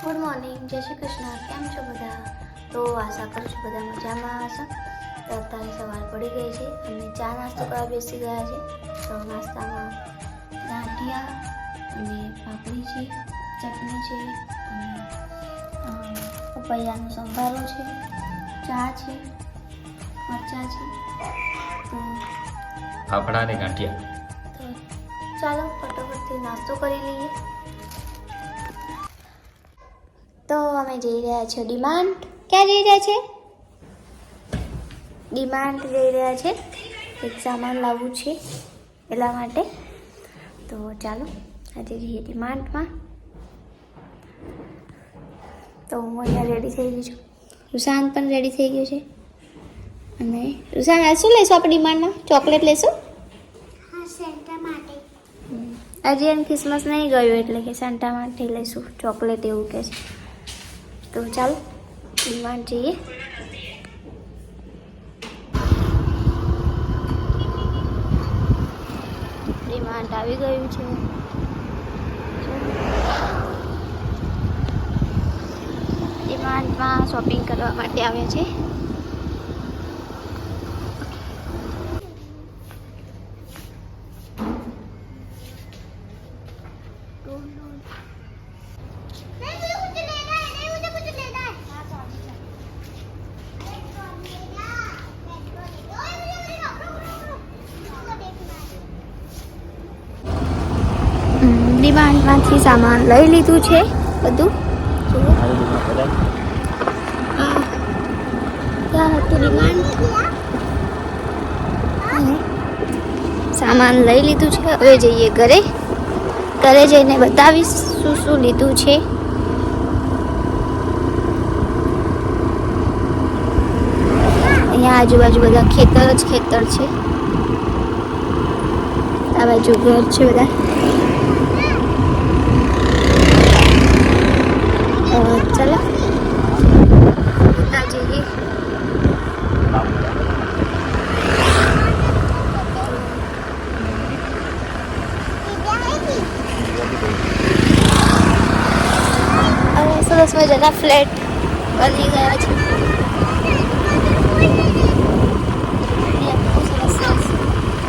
Good morning, જય શ્રી કૃષ્ણ. કેમ છો બધા? તો આશા કરું છું બધા મજામાં હશો. તો અત્યારે સવાર પડી ગઈ છે અને ચા નાસ્તો કરવા બેસી ગયા છે. તો નાસ્તામાં ગાંઠિયા અને પાપડી છે, ચટણી છે અને પપૈયાનો સંભારો છે, ચા છે, મરચાં છે. તો ફાફડા અને ગાંઠિયા. તો ચાલો ફટાફટથી નાસ્તો કરી લઈએ. તો અમે જઈ રહ્યા છીએ ડીમાર્ટ. ક્યાં જઈ રહ્યા છે? ડીમાર્ટ જઈ રહ્યા છે. એક સામાન લાવવું છે એટલા માટે. તો ચાલો આજે જઈએ ડીમાર્ટમાં. તો હું અહીંયા રેડી થઈ ગઈ છું. રૂસાન પણ રેડી થઈ ગયું છે. અને રૂસાન આ શું લઈશું આપણે ડીમાર્ટમાં? ચોકલેટ લઈશું? હા, સેન્ટા માટે. આજે એમ ક્રિસમસ નહીં ગયું એટલે કે સેન્ટા માટે લઈશું ચોકલેટ એવું કહે છે. તો ચાલો ડીમાર્ટ જઈએ. ડીમાર્ટ આવી ગયું છે. ડીમાર્ટમાં શોપિંગ કરવા માટે આવ્યા છે. नहीं, मुझे कुछ लेना है, नहीं मुझे कुछ लेना है। हाँ, सॉरी सर। पेट्रोल लेना, ओए मुझे रुको देखना है। ડીમાર્ટમાંથી સામાન લઈ લીધું છે બધું. જુઓ ત્યાં હતું ડીમાર્ટ. અને સામાન લઈ લીધું છે. હવે જઈએ ઘરે. ઘરે જઈને બતાવીશ શું શું લીધું છે. અહીંયા આજુબાજુ બધા ખેતર જ ખેતર છે. આ બાજુ ઘર છે બધા. ચલો ઉતા જઈએ. હવે સરસ મજાના ફ્લેટ બની ગયા છે.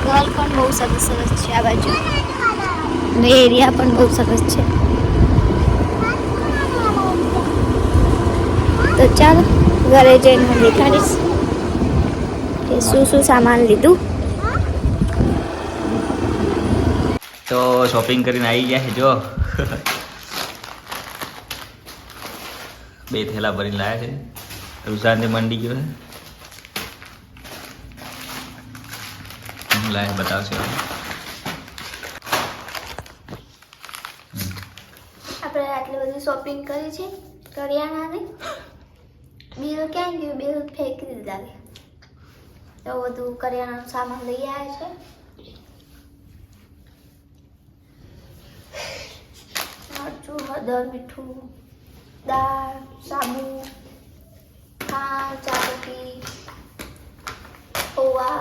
ઘર પણ બહુ સરસ સરસ છે આ બાજુ. અને એરિયા પણ બહુ સરસ છે. તો ચાલો ઘરે જઈને હું દેખાડીશ કે શું શું સામાન લીધું. તો શોપિંગ કરીને આવી ગયા છે જો. બે થેલા ભરીને લાયા છે. રૂસાનને મંડી ગયો છે. હું લાયા બતાવશે. આપણે આટલી બધી શોપિંગ કરી છે કરિયાણાની. બિલ ક્યાં ગયું? બિલ ફેંકી દીધા. તો બધું કરિયાણાનું સામાન લઈ આવ્યા છે. મરચું, હળદર, મીઠું, દાળ, સાબુ, ખાંડ, ચાપતી, પૌવા,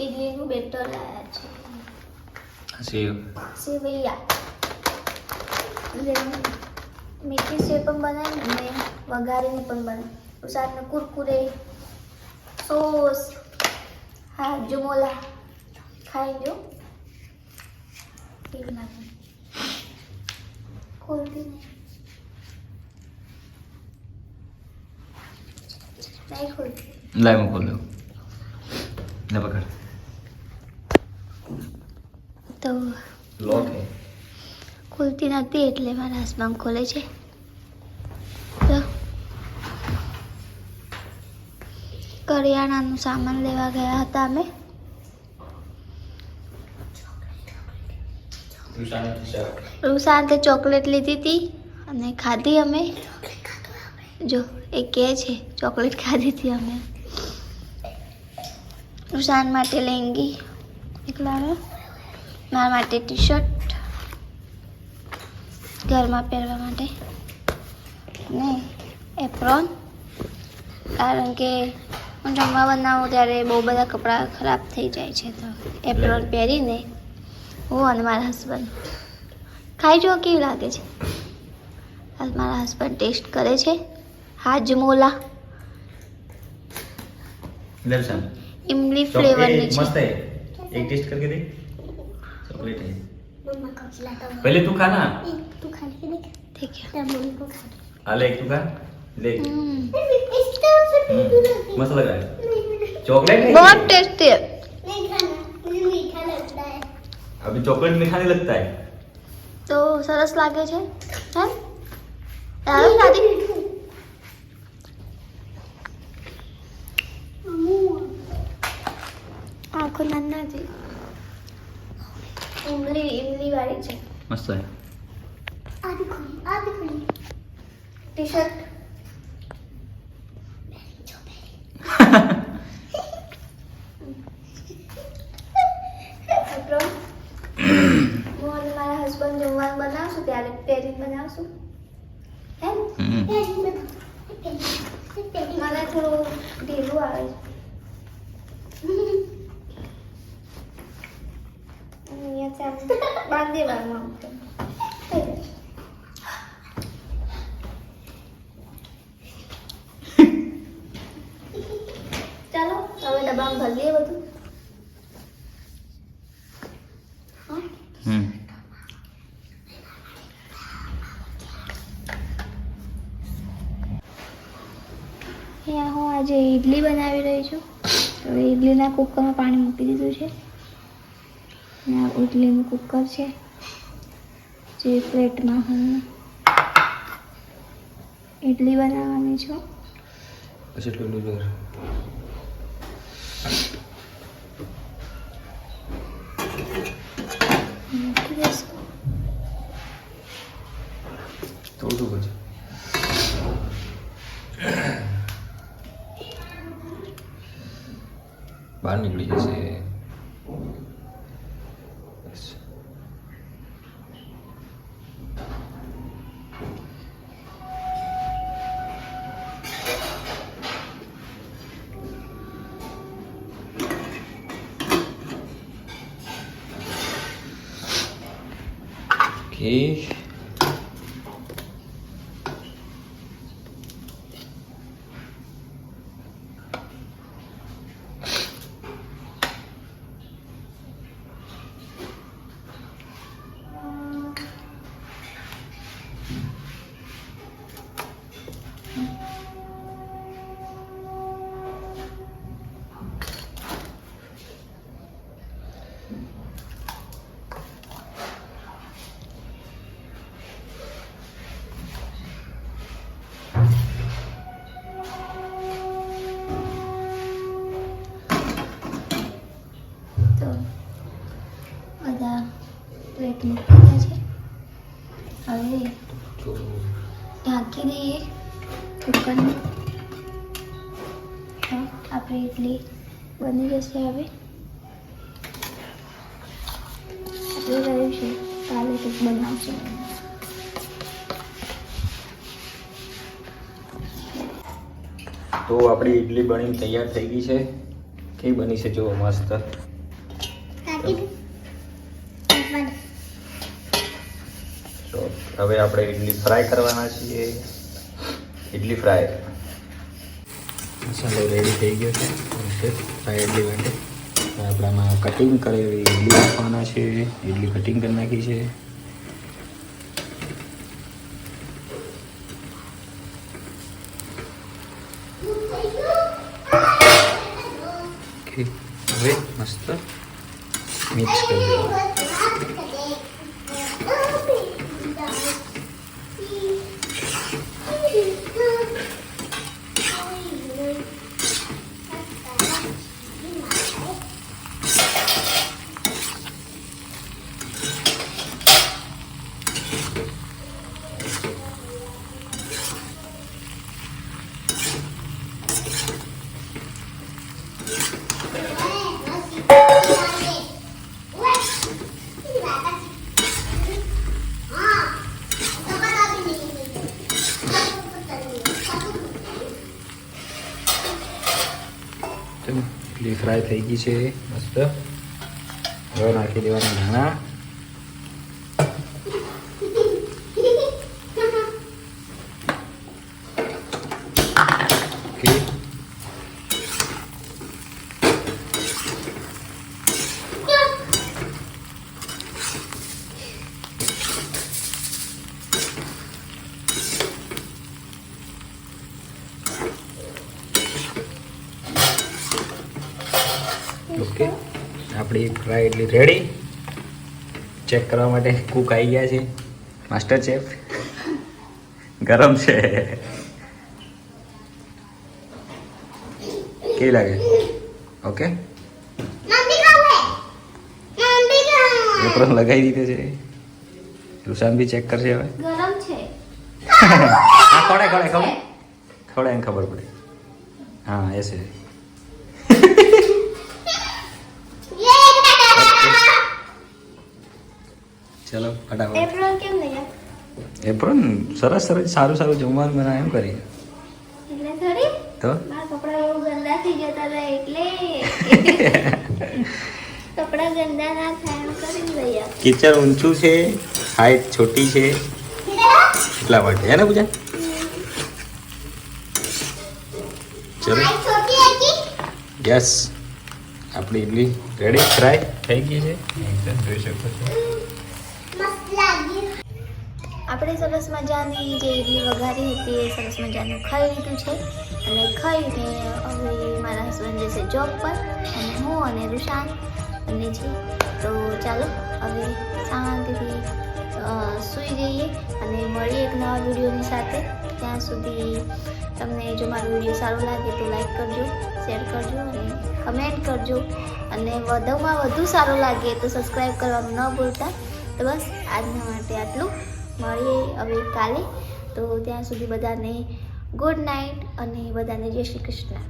ઇડલીનું બેટર લાવ્યા છે. સેવ. સેવૈયા મીઠી સેવ પણ બનાવી અને વઘારીને પણ બનાવી. સાથે કુરકુરે, સોસ. હા, જુમોલા ખાઈ લો. કેવું લાગે? ખોલતી નહીં ખોલતી. લાય હું ખોલ દઉં. લે પકડ. તો લોક હે. ખુલતી નથી એટલે મારા હસબન્ડ ખોલે છે. તો કરિયાણાનું સામાન લેવા ગયા હતા અમે. રૂસાંતે ચોકલેટ લીધી હતી અને ખાધી અમે. જો એ કહે છે ચોકલેટ ખાધી હતી અમે. રૂસાન માટે લેંગી એકલા મારા માટે ટી શર્ટ ઘરમાં પહેરવા માટે ને એપ્રોન. કારણ કે હું જમવા બનાવું ત્યારે બહુ બધા કપડાં ખરાબ થઈ જાય છે. તો એપ્રોન પહેરીને હું અને મારા હસબન્ડ ખાઈ જો કેવી લાગે છે. आज मारा हस्बैंड टेस्ट करे छे हाजमोला दर्शन इमली फ्लेवर नी छे। मस्त है, एक टेस्ट करके देख। चॉकलेट है, मम्मा को खिलाता हूँ। पहले तू खाना। तू खा के देख। ठीक है। तब मम्मी को खा दे। आले एक तू खा देख। इसका से मस्त लग रहा है। चॉकलेट है बहुत टेस्टी है। नहीं खाना, मुझे मीठा लगता है। अभी चॉकलेट मीठा नहीं लगता है। तो सरस लागे छे हैं यार दादी आँखो नाना जी इमली वाली छे मस्त है। आधी खुली टी शर्ट મારા હસબન્ડ જમવાનું બનાવશું ત્યારે પેરીને બનાવશું હે મને થોડું ઢીલું આવે છે અહીંયા ચાલ બાંધી દેવાનું આમ તો. થઈ જશે. ચાલો હવે ડબ્બામાં ભરી દઈએ બધું. હા અહીંયા હું આજે ઇડલી બનાવી રહી છું. તો ઇડલીના કુકરમાં પાણી મૂકી દીધું છે. અને આ ઇડલીનું કુકર છે જે પ્લેટમાં હું ઇડલી બનાવવાની છું. પછી ટોલું જોર મૂકી દઈશું. થોડું પછી બહાર નીકળી જશે. બસ. Okay. તો બધા પ્લેટ મૂકી દીધા છે. હવે ઢાંકી દઈએ કુકરને. તો આપણી ઇડલી બની જશે. હવે આપણે કરીશું કાલે કંઈક બનાવશું. તો આપણી ઇડલી બનીને તૈયાર થઈ ગઈ છે. કેવી બની છે જો મસ્ત. કાકી દે. તો હવે આપણે ઇડલી ફ્રાય કરવાના છીએ. ઇડલી ફ્રાય મસાલો રેડી થઈ ગયો છે ફ્રાય ઇડલી માટે. આપણે આમાં કટિંગ કરેલી ઇડલી નાખવાના છે. ઇડલી કટિંગ કરી નાખી છે. ઓકે હવે મસ્ત મિક્સ કરી દેવાનું. ઇડલી ફ્રાય થઈ ગઈ છે મસ્ત. હવે નાખી દેવાના ધાણા. ઓકે આપણી ફ્રાય ઇડલી રેડી. ચેક કરવા માટે કુક આવી ગયા છે, માસ્ટર શેફ. ગરમ છે. કેવી લાગે? ઓકે मम्मी कहाँ है मम्मी कहाँ है એપ્રોન લગાવી દીધો છે. રુશાન બી ચેક કરશે હવે. ગરમ છે. હા ખવડે એને ખબર પડે. હા એસે ये ચલો ફટાફટ. એપ્રોન કેમ લઈ આપ? એપ્રોન સરસ સારું જમવાનું બનાવે એમ કરી એટલે થોડી તો મારા કપડા બહુ ગંદા થઈ જતા હતા એટલે કપડા ગંદા ના થાય એમ કરીને લઈ આપ. કિચન ઊંચું છે, હાઈટ છોટી છે, એટલા માટે હે ને પૂજા. ચલો भाई छोटी है कि યસ આપણી ઇડલી રેડી ફ્રાય થઈ ગઈ છે. એકદમ જોઈ શકો છો. मस्त लगी આપણે સરસ મજાની જે ઇડલી વઘારી હતી એ સરસ મજાનું ખાઈ લીધું છે અને ખાઈને હવે મારા હસબન્ડ જશે જોબ પર અને હું અને રુશાન અને છે. તો ચાલો હવે શાંતિથી સૂઈ જઈએ અને મળીએ એક નવા વિડીયોની સાથે. ત્યાં સુધી તમને જો મારો વિડીયો સારો લાગે તો લાઈક કરજો, શેર કરજો અને કમેન્ટ કરજો અને વધુમાં વધુ સારો લાગે તો સબસ્ક્રાઈબ કરવાનું ન ભૂલતા. તો બસ આજના માટે આટલું. મળીએ હવે કાલે. તો ત્યાં સુધી બધાને ગુડ નાઇટ અને બધાને જય શ્રી કૃષ્ણ.